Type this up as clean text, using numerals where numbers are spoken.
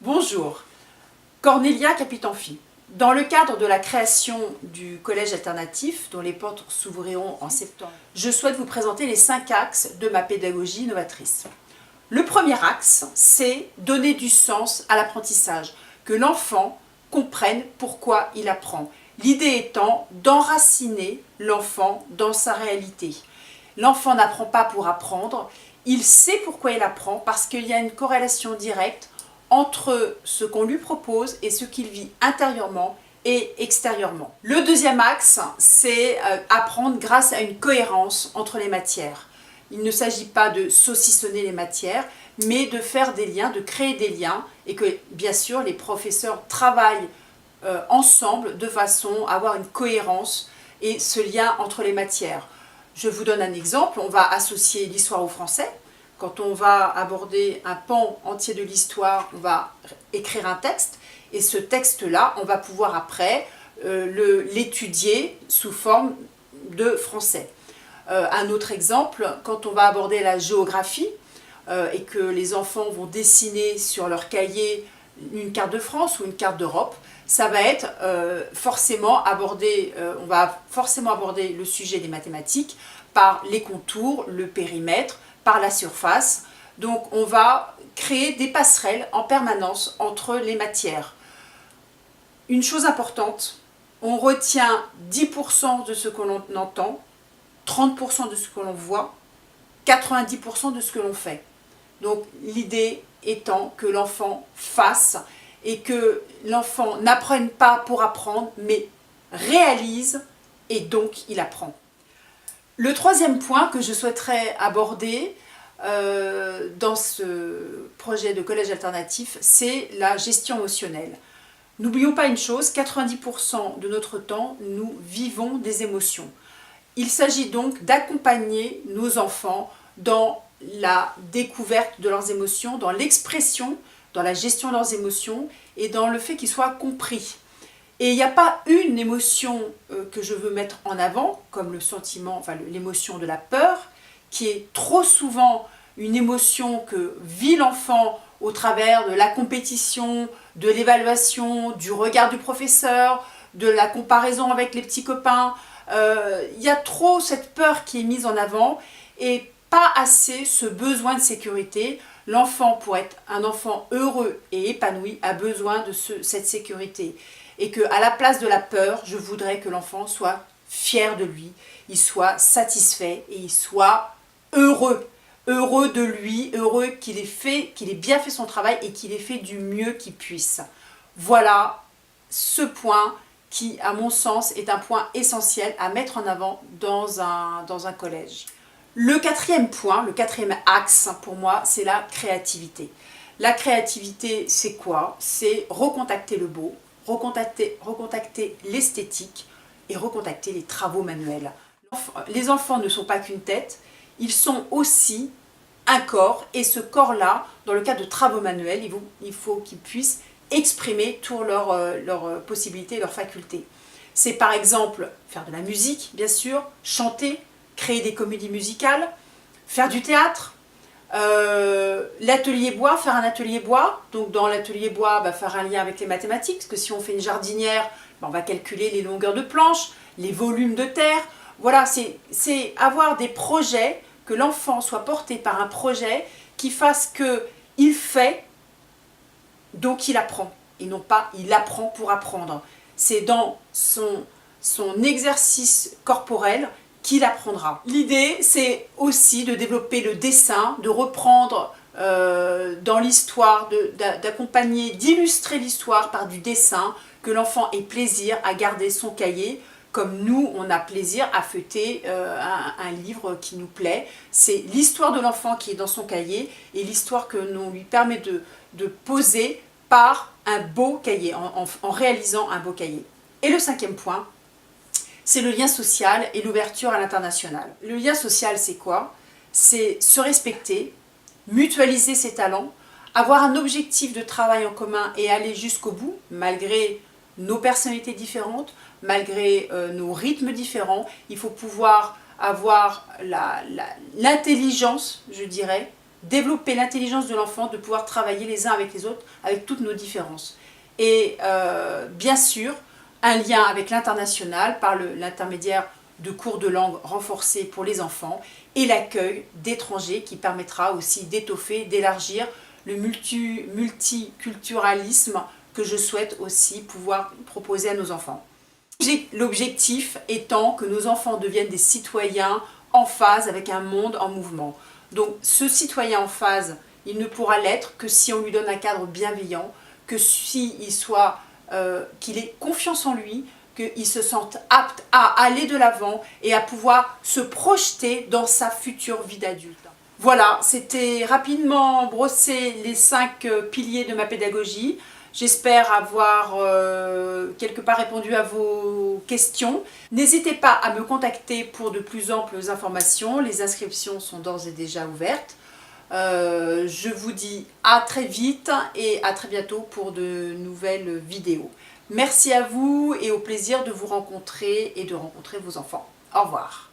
Bonjour, Cornelia Capitanfi. Dans le cadre de la création du collège alternatif, dont les portes s'ouvriront en septembre, je souhaite vous présenter les 5 axes de ma pédagogie novatrice. Le premier axe, c'est donner du sens à l'apprentissage, que l'enfant comprenne pourquoi il apprend. L'idée étant d'enraciner l'enfant dans sa réalité. L'enfant n'apprend pas pour apprendre, il sait pourquoi il apprend parce qu'il y a une corrélation directe entre ce qu'on lui propose et ce qu'il vit intérieurement et extérieurement. Le deuxième axe, c'est apprendre grâce à une cohérence entre les matières. Il ne s'agit pas de saucissonner les matières, mais de faire des liens, de créer des liens, et que bien sûr les professeurs travaillent ensemble de façon à avoir une cohérence et ce lien entre les matières. Je vous donne un exemple, on va associer l'histoire au français. Quand on va aborder un pan entier de l'histoire, on va écrire un texte et ce texte-là, on va pouvoir après l'étudier sous forme de français. Un autre exemple, quand on va aborder la géographie et que les enfants vont dessiner sur leur cahier une carte de France ou une carte d'Europe, ça va être forcément abordé, on va forcément aborder le sujet des mathématiques par les contours, le périmètre, par la surface. Donc on va créer des passerelles en permanence entre les matières. Une chose importante, on retient 10% de ce que l'on entend, 30% de ce que l'on voit, 90% de ce que l'on fait. Donc l'idée étant que l'enfant fasse et que l'enfant n'apprenne pas pour apprendre, mais réalise et donc il apprend. Le troisième point que je souhaiterais aborder dans ce projet de collège alternatif, c'est la gestion émotionnelle. N'oublions pas une chose, 90% de notre temps, nous vivons des émotions. Il s'agit donc d'accompagner nos enfants dans la découverte de leurs émotions, dans l'expression, dans la gestion de leurs émotions et dans le fait qu'ils soient compris. Et il n'y a pas une émotion que je veux mettre en avant, comme le sentiment, enfin l'émotion de la peur, qui est trop souvent une émotion que vit l'enfant au travers de la compétition, de l'évaluation, du regard du professeur, de la comparaison avec les petits copains. Il y a trop cette peur qui est mise en avant et pas assez ce besoin de sécurité. L'enfant, pour être un enfant heureux et épanoui, a besoin de cette sécurité. Et qu'à la place de la peur, je voudrais que l'enfant soit fier de lui, il soit satisfait et il soit heureux. Heureux de lui, heureux qu'il ait bien fait son travail et qu'il ait fait du mieux qu'il puisse. Voilà ce point qui, à mon sens, est un point essentiel à mettre en avant dans un collège. Le quatrième point, le quatrième axe pour moi, c'est la créativité. La créativité, c'est quoi? C'est recontacter le beau, recontacter l'esthétique et recontacter les travaux manuels. Les enfants ne sont pas qu'une tête, ils sont aussi un corps et ce corps-là, dans le cas de travaux manuels, il faut qu'ils puissent exprimer toutes leurs possibilités, leurs facultés. C'est par exemple faire de la musique, bien sûr, chanter, créer des comédies musicales, faire du théâtre, l'atelier bois, faire un atelier bois. Donc dans l'atelier bois, faire un lien avec les mathématiques, parce que si on fait une jardinière, on va calculer les longueurs de planches, les volumes de terre. Voilà, c'est avoir des projets, que l'enfant soit porté par un projet qui fasse qu'il fait, donc il apprend. Et non pas il apprend pour apprendre. C'est dans son exercice corporel qu'il apprendra. L'idée, c'est aussi de développer le dessin, de reprendre dans l'histoire, d'accompagner, d'illustrer l'histoire par du dessin, que l'enfant ait plaisir à garder son cahier, comme nous, on a plaisir à feuilleter un livre qui nous plaît. C'est l'histoire de l'enfant qui est dans son cahier et l'histoire que l'on lui permet de poser par un beau cahier, en réalisant un beau cahier. Et le cinquième point, c'est le lien social et l'ouverture à l'international. Le lien social, c'est quoi? C'est se respecter, mutualiser ses talents, avoir un objectif de travail en commun et aller jusqu'au bout, malgré nos personnalités différentes, malgré nos rythmes différents. Il faut pouvoir avoir l'intelligence, je dirais, développer l'intelligence de l'enfant, de pouvoir travailler les uns avec les autres, avec toutes nos différences. Et bien sûr, un lien avec l'international par l'intermédiaire de cours de langue renforcés pour les enfants et l'accueil d'étrangers qui permettra aussi d'étoffer, d'élargir le multiculturalisme que je souhaite aussi pouvoir proposer à nos enfants. L'objectif étant que nos enfants deviennent des citoyens en phase avec un monde en mouvement. Donc ce citoyen en phase, il ne pourra l'être que si on lui donne un cadre bienveillant, que si qu'il ait confiance en lui, qu'il se sente apte à aller de l'avant et à pouvoir se projeter dans sa future vie d'adulte. Voilà, c'était rapidement brosser les 5 piliers de ma pédagogie. J'espère avoir quelque part répondu à vos questions. N'hésitez pas à me contacter pour de plus amples informations. Les inscriptions sont d'ores et déjà ouvertes. Je vous dis à très vite et à très bientôt pour de nouvelles vidéos. Merci à vous et au plaisir de vous rencontrer et de rencontrer vos enfants. Au revoir.